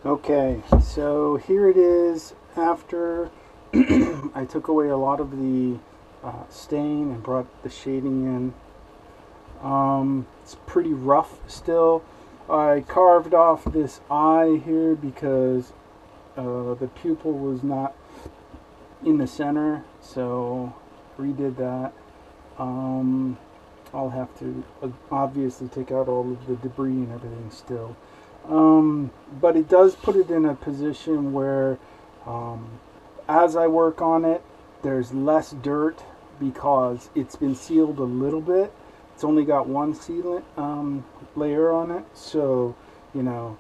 Okay, so here it is after I took away a lot of the stain and brought the shading in. It's pretty rough still. I carved off this eye here because the pupil was not in the center, so redid that. I'll have to obviously take out all of the debris and everything still. But it does put it in a position where as I work on it, there's less dirt because it's been sealed a little bit. It's only got one sealant layer on it, so you know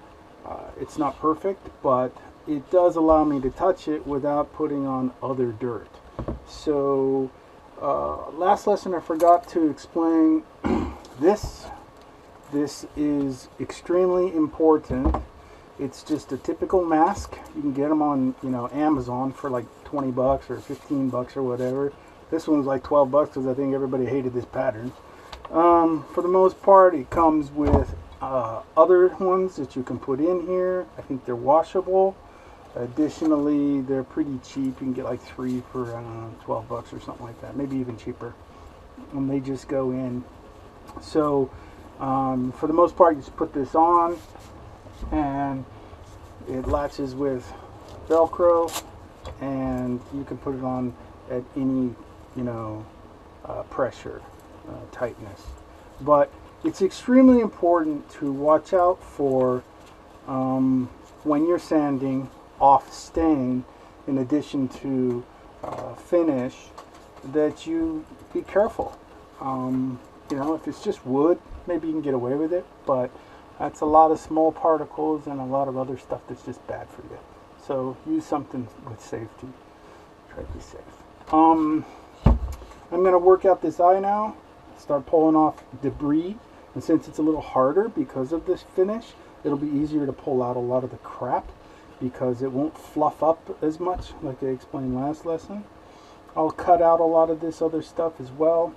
it's not perfect, but it does allow me to touch it without putting on other dirt. So last lesson I forgot to explain this. This is extremely important. It's just a typical mask. You can get them on, Amazon for like 20 bucks or 15 bucks or whatever. This one's like 12 bucks because I think everybody hated this pattern. For the most part, it comes with other ones that you can put in here. I think they're washable. Additionally, they're pretty cheap. You can get like 3 for, I don't know, 12 bucks or something like that. Maybe even cheaper. And they just go in. So, for the most part, you just put this on and it latches with Velcro, and you can put it on at any, pressure, tightness. But it's extremely important to watch out for when you're sanding off stain, in addition to finish, that you be careful. If it's just wood, maybe you can get away with it, but that's a lot of small particles and a lot of other stuff that's just bad for you. So use something with safety. Try to be safe. I'm going to work out this eye now, start pulling off debris, and since it's a little harder because of this finish, it'll be easier to pull out a lot of the crap because it won't fluff up as much like I explained last lesson. I'll cut out a lot of this other stuff as well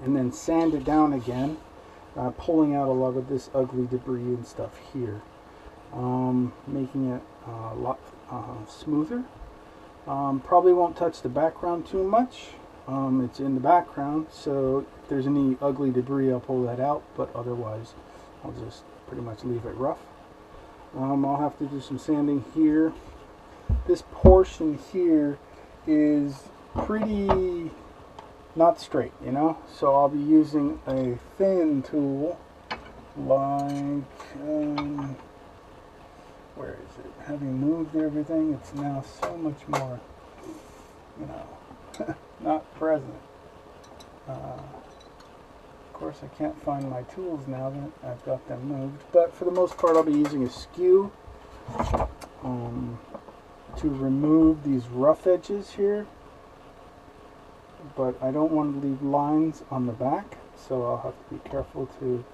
and then sand it down again, pulling out a lot of this ugly debris and stuff here, making it a lot smoother. Probably won't touch the background too much. It's in the background, so if there's any ugly debris, I'll pull that out, but otherwise I'll just pretty much leave it rough. I'll have to do some sanding here. This portion here is pretty not straight, so I'll be using a thin tool like where is it? Having moved everything, it's now so much more not present. Of course I can't find my tools now that I've got them moved, but for the most part I'll be using a skew to remove these rough edges here. But I don't want to leave lines on the back, so I'll have to be careful to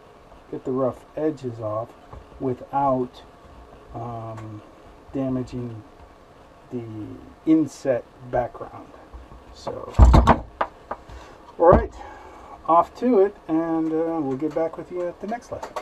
get the rough edges off without damaging the inset background. So, alright, off to it, and we'll get back with you at the next lesson.